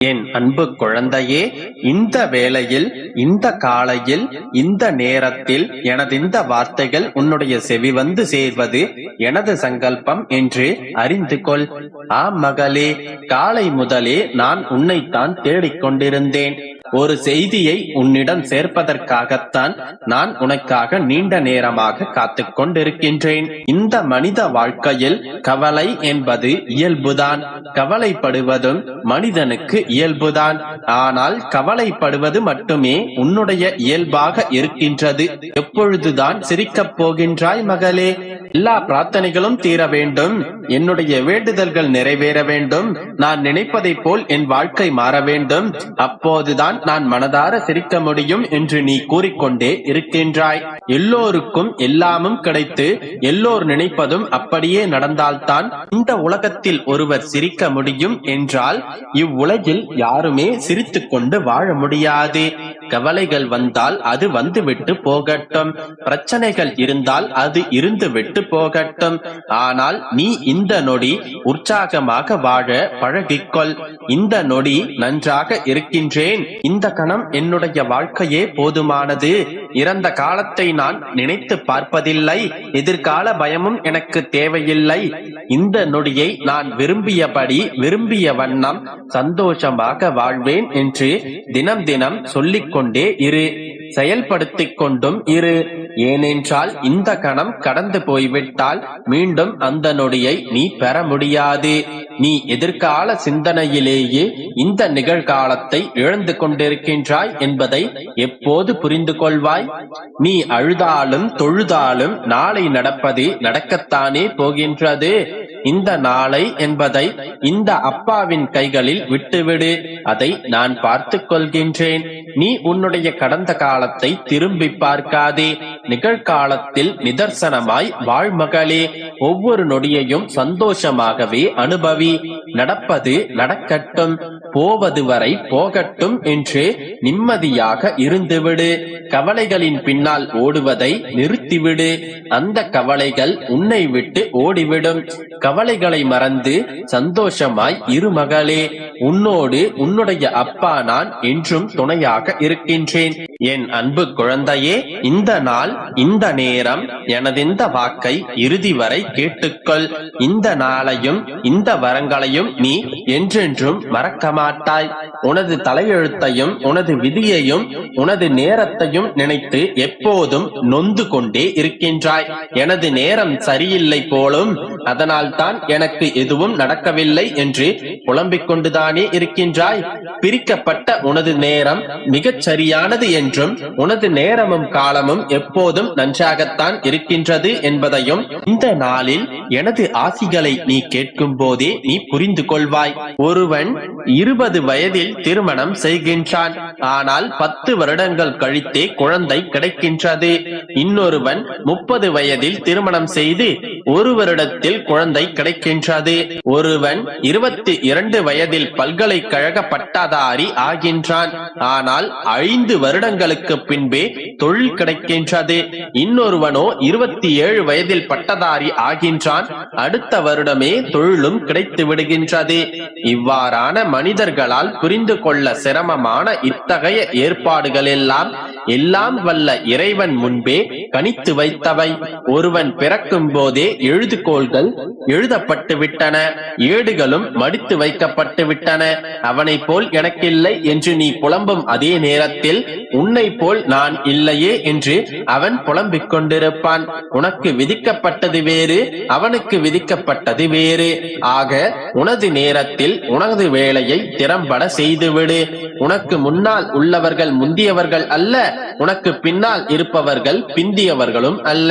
என் அன்பு குழந்தையே, இந்த வேளையில், இந்த காலையில், இந்த நேரத்தில் எனது இந்த வார்த்தைகள் உன்னுடைய செவி வந்து சேர்வது எனது சங்கல்பம் என்று அறிந்து கொள். ஆம் மகளே, காலை முதலே நான் உன்னைத்தான் தேடிக்கொண்டிருந்தேன். ஒரு செய்தியை உன்னிடம் சேர்ப்பதற்காகத்தான் நான் உனக்காக நீண்ட நேரமாக காத்துக் கொண்டிருக்கின்றேன். இந்த மனித வாழ்க்கையில் கவலை என்பது இயல்புதான். கவலைப்படுவதும் மனிதனுக்கு இயல்புதான். ஆனால் கவலைப்படுவது மட்டுமே உன்னுடைய இயல்பாக இருக்கின்றது. எப்பொழுதுதான் சிரிக்கப் போகின்றாய் மகளே? எல்லா பிரார்த்தனைகளும் தீர வேண்டும், என்னுடைய வேண்டுதல்கள் நிறைவேற வேண்டும், நான் நினைப்பதை போல் என் வாழ்க்கை மாற வேண்டும், அப்போதுதான் நான் மனதார சிரிக்க முடியும் என்று நீ கூறிக்கொண்டே இருக்கின்றாய். எல்லோருக்கும் எல்லாமும் கிடைத்து எல்லோர் நினைப்பதும் அப்படியே நடந்தால்தான் இந்த உலகத்தில் ஒருவர் சிரிக்க முடியும் என்றால் இவ்வுலகில் யாருமே சிரித்துக் கொண்டு வாழ முடியாது. கவலைகள் வந்தால் அது வந்துவிட்டு போகட்டும், பிரச்சனைகள் இருந்தால் அது இருந்து விட்டு போகட்டும். ஆனால் நீ இந்த நொடி உற்சாகமாக வாழ பழகிக்கொள். இந்த நொடி நன்றாக இருக்கின்றேன், இந்த கணம் என்னுடைய வாழ்க்கையே போதுமானது, இறந்த காலத்தை நான் நினைத்து பார்ப்பதில்லை, எதிர்கால பயமும் எனக்கு தேவையில்லை, இந்த நொடியை நான் விரும்பியபடி விரும்பிய வண்ணம் சந்தோஷமாக வாழ்வேன் என்று தினம் தினம் சொல்லிக் கொண்டே இரு, செயல்படுத்திக் கொண்டும் இரு. ஏனென்றால் இந்த கணம் கடந்து போய்விட்டால் மீண்டும் அந்த நொடியை நீ பெற முடியாது. நீ எதிர்கால சிந்தனையிலேயே இந்த நிகழ்காலத்தை இழந்து கொண்டிருக்கின்றாய் என்பதை எப்போது புரிந்து கொள்வாய்? நீ அழுதாலும் தொழுதாலும் நாளை நடப்பது நடக்கத்தானே போகின்றது. இந்த நாளை என்பதை இந்த அப்பாவின் கைகளில் விட்டுவிடு, அதை நான் பார்த்துக் கொள்கின்றேன். நீ உன்னுடைய கடந்த காலத்தை திரும்பி பார்க்காதே, நிகழ்காலத்தில் நிதர்சனமாய் வாழ்மகளே. ஒவ்வொரு நொடியையும் சந்தோஷமாகவே அனுபவி. நடப்பது நடக்கட்டும், போவது வரை போகட்டும் என்று நிம்மதியாக இருந்துவிடு. கவலைகளின் பின்னால் ஓடுவதை நிறுத்திவிடு. அந்த கவலைகள் உன்னை விட்டு ஓடிவிடும். கவலைகளை மறந்து சந்தோஷமாய் இரு மகளே. உன்னோடு உன்னுடைய அப்பா நான் என்றும் துணையாக இருக்கின்றேன். என் அன்பு குழந்தையே, இந்த நாள், இந்த நேரம், எனதிந்த வாக்கை இறுதி வரை கேட்டுக்கொள். இந்த நாளையும் இந்த வரங்களையும் நீ என்றென்றும் மறக்க மாட்டாய். உனது தலையெழுத்தையும் உனது விதியையும் உனது நேரத்தையும் நினைத்து எப்போதும் நொந்து கொண்டே இருக்கின்றாய். எனது நேரம் சரியில்லை போலும், அதனால் தான் எனக்கு எதுவும் நடக்கவில்லை என்று புலம்பிக் கொண்டுதானே இருக்கின்றாய். பிரிக்கப்பட்ட உனது நேரம் மிகச் சரியானது என்றும் உனது நேரமும் காலமும் எப்போதும் நன்றாகத்தான் இருக்கின்றது என்பதையும் இந்த நாளில் எனது ஆசிகளை நீ கேட்கும் போதே நீ புரிந்து கொள்வாய். ஒருவன் 20 வயதில் திருமணம் செய்கின்றான், ஆனால் 10 வருடங்கள் கழித்தே குழந்தை கிடைக்கின்றது. இன்னொருவன் 30 வயதில் திருமணம் செய்து 1 வருடத்தில் குழந்தை கிடைக்கின்றது. ஒருவன் 22 வயதில் பல்கலைக்கழக பட்டதாரி ஆகின்றான், ஆனால் 5 வருடங்களுக்கு பின்பே தொழில் கிடைக்கின்றது. இன்னொருவனோ 27 வயதில் பட்டதாரி ஆகின்றான், அடுத்த வருடமே தொழிலும் கிடைத்து விடுகின்றது. இவ்வாறான மனிதர்களால் புரிந்து கொள்ள சிரமமான இத்தகைய ஏற்பாடுகள் எல்லாம் வல்ல இறைவன் முன்பே கணித்து வைத்தவை. ஒருவன் பிறக்கும் போதே எழுதுகோள்கள் எழுதப்பட்டு விட்டன, ஏடுகளும் மடித்து வைக்கப்பட்டு விட்டன. அவனை போல் எனக்கில்லை என்று நீ புலம்பும் அதே நேரத்தில் உன்னை போல் நான் இல்லையே என்று அவன் புலம்பிக் கொண்டிருப்பான். உனக்கு விதிக்கப்பட்டது வேறு, அவனுக்கு விதிக்கப்பட்டது வேறு. ஆக உனது நேரத்தில் உனது வேலையை திறம்பட செய்துவிடு. உனக்கு முன்னால் உள்ளவர்கள் முந்தியவர்கள் அல்ல, உனக்கு பின்னால் இருப்பவர்கள் பிந்தியவர்களும் அல்ல.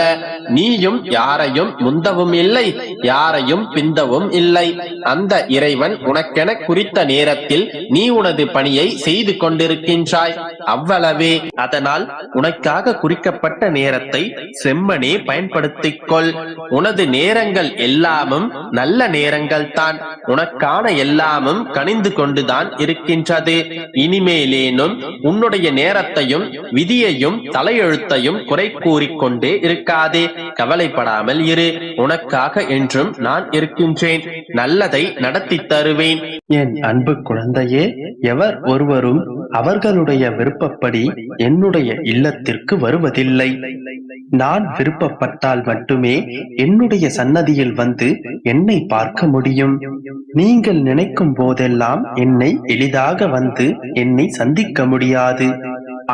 நீயும் யாரையும் முந்தவும் இல்லை, யாரையும் பிந்தவும் இல்லை. அந்த இறைவன் உனக்கென குறித்த நேரத்தில் நீ உனது பணியை செய்து கொண்டிருக்கின்றாய், அவ்வளவே. அதனால் உனக்காக குறிக்கப்பட்ட நேரத்தை செம்மனே பயன்படுத்திக் கொள். உனது நேரங்கள் எல்லாமும் நல்ல நேரங்கள் தான். உனக்கான எல்லாமும் கனிந்து கொண்டுதான் இருக்கின்றது. இனிமேலேனும் உன்னுடைய நேரத்தையும் விதியையும் தலையெழுத்தையும் குறை கூறிக்கொண்டே இருக்காதே. கவலைப்படாமல் இரு. உனக்காக என்றும் நான் இருக்கின்றேன். நல்லதை நடத்தி தருவேன். என் அன்பு குழந்தையே, எவர் ஒருவரும் அவர்களுடைய விருப்பப்படி என்னுடைய இல்லத்திற்கு வருவதில்லை. நான் விருப்பப்பட்டால் மட்டுமே என்னுடைய சன்னதியில் வந்து என்னை பார்க்க முடியும். நீங்கள் நினைக்கும் போதெல்லாம் என்னை எளிதாக வந்து என்னை சந்திக்க முடியாது.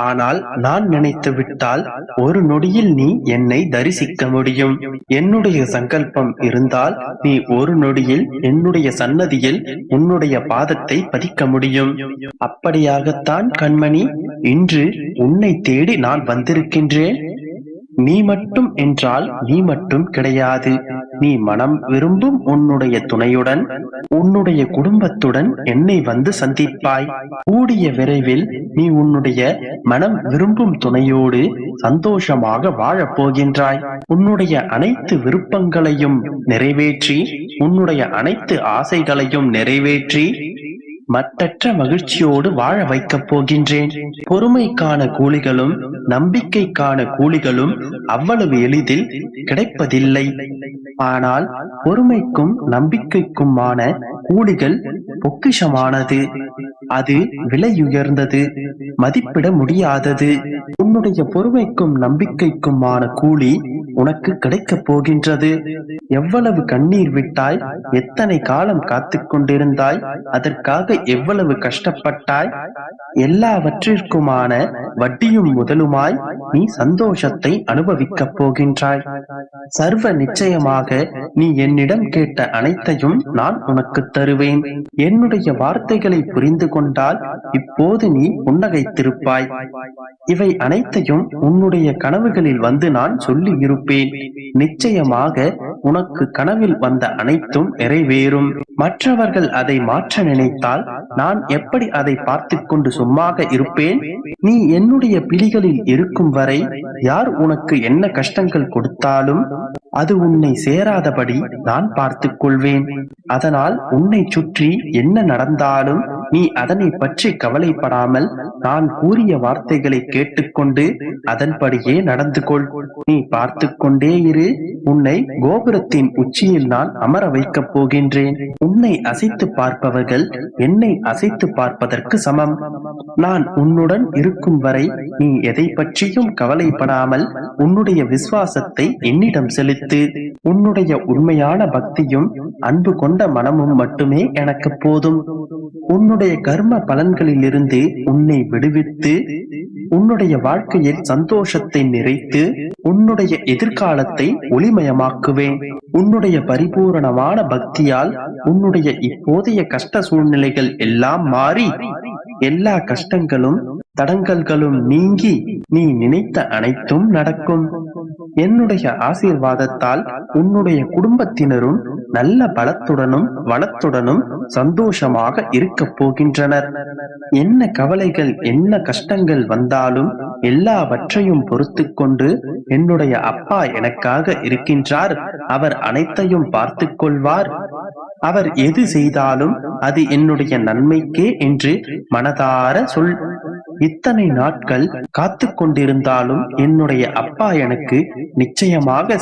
ஆனால் நான் நினைத்து விட்டால் ஒரு நொடியில் நீ என்னை தரிசிக்க முடியும். என்னுடைய சங்கல்பம் இருந்தால் நீ ஒரு நொடியில் என்னுடைய சன்னதியில் உன்னுடைய பாதத்தை பதிக்க முடியும். அப்படியாகத்தான் கண்மணி, இன்று உன்னை தேடி நான் வந்திருக்கின்றேன். நீ மட்டும் என்றால் நீ மட்டும் கிடையாது. நீ மனம் விரும்பும் உன்னுடைய துணையுடன் உன்னுடைய குடும்பத்துடன் என்னை வந்து சந்திப்பாய். கூடிய விரைவில் நீ உன்னுடைய மனம் விரும்பும் துணையோடு சந்தோஷமாக வாழப் போகின்றாய். உன்னுடைய அனைத்து விருப்பங்களையும் நிறைவேற்றி உன்னுடைய அனைத்து ஆசைகளையும் நிறைவேற்றி மற்றற்ற மகிழ்ச்சியோடு வாழ வைக்கப் போகின்றேன். பொறுமைக்கான கூலிகளும் நம்பிக்கைக்கான கூலிகளும் அவ்வளவு எளிதில் கிடைப்பதில்லை. ஆனால் பொறுமைக்கும் நம்பிக்கைக்குமான கூலிகள் பொக்கிஷமானது. அது விலையுயர்ந்தது, மதிப்பிட முடியாதது. உன்னுடைய பொறுமைக்கும் நம்பிக்கைக்குமான கூலி உனக்கு கிடைக்கப் போகின்றது. எவ்வளவு கண்ணீர் விட்டாய், எத்தனை காலம் காத்து கொண்டிருந்தாய், அதற்காக எவ்வளவு கஷ்டப்பட்டாய், எல்லாவற்றிற்குமான வட்டியும் முதலுமாய் நீ சந்தோஷத்தை அனுபவிக்கப் போகின்றாய். சர்வ நிச்சயமாக நீ என்னிடம் கேட்ட அனைத்தையும் நான் உனக்கு தருவேன். என்னுடைய வார்த்தைகளை புரிந்து கொண்டால் இப்போது நீ புன்னகைத்திருப்பாய். இவை அனைத்தையும் உன்னுடைய கனவுகளில் வந்து நான் சொல்லி இருப்பேன். நிச்சயமாக உனக்கு கனவில் வந்த அனைத்தும் நிறைவேறும். மற்றவர்கள் அதை மாற்ற நினைத்தால் நான் எப்படி அதை பார்த்து கொண்டு சும்மாக இருப்பேன்? நீ என்னுடைய பிடிகளில் இருக்கும் வரை யார் உனக்கு என்ன கஷ்டங்கள் கொடுத்தாலும் அது உன்னை சேராதபடி நான் பார்த்துக் கொள்வேன். அதனால் உன்னை சுற்றி என்ன நடந்தாலும் நீ அதனை பற்றி கவலைப்படாமல் நான் கூறிய வார்த்தைகளை கேட்டுக்கொண்டு அதன்படியே நடந்து கொள். நீ பார்த்து கொண்டே இரு. உன்னை கோபுரத்தின் உச்சியில் நான் அமர வைக்கப் போகின்றேன். உன்னை அசைத்து பார்ப்பவர்கள் என்னை அசைத்து பார்ப்பதற்கு சமம். நான் உன்னுடன் இருக்கும் வரை நீ எதை பற்றியும் கவலைப்படாமல் உன்னுடைய விசுவாசத்தை என்னிடம் செலுத்து. உன்னுடைய உண்மையான பக்தியும் அன்பு கொண்ட மனமும் மட்டுமே எனக்கு போதும். உன்னுடைய கர்ம பலன்களிலிருந்து உன்னை விடுவித்து உன்னுடைய வாழ்க்கையில் சந்தோஷத்தை நிறைத்து உன்னுடைய எதிர்காலத்தை ஒளிமயமாக்குவேன். உன்னுடைய பரிபூரணமான பக்தியால் உன்னுடைய இப்போதைய கஷ்ட சூழ்நிலைகள் எல்லாம் மாறி எல்லா கஷ்டங்களும் தடங்கல்களும் நீங்கி நீ நினைத்த அனைத்தும் நடக்கும். என்னுடைய ஆசீர்வாதத்தால் உன்னுடைய குடும்பத்தினரும் நல்ல பலத்துடனும் வளத்துடனும் சந்தோஷமாக இருக்கப் போகின்றனர். என்ன கவலைகள் என்ன கஷ்டங்கள் வந்தாலும் எல்லாவற்றையும் பொறுத்து கொண்டு என்னுடைய அப்பா எனக்காக இருக்கின்றார். அவர் அனைத்தையும் பார்த்து கொள்வார். அவர் எது செய்தாலும் அது என்னுடைய நன்மைக்கே என்று மனதார சொல். இத்தனை நாட்கள் காத்து கொண்டிருந்தாலும் என்னுடைய அப்பா எனக்கு நிச்சயமாக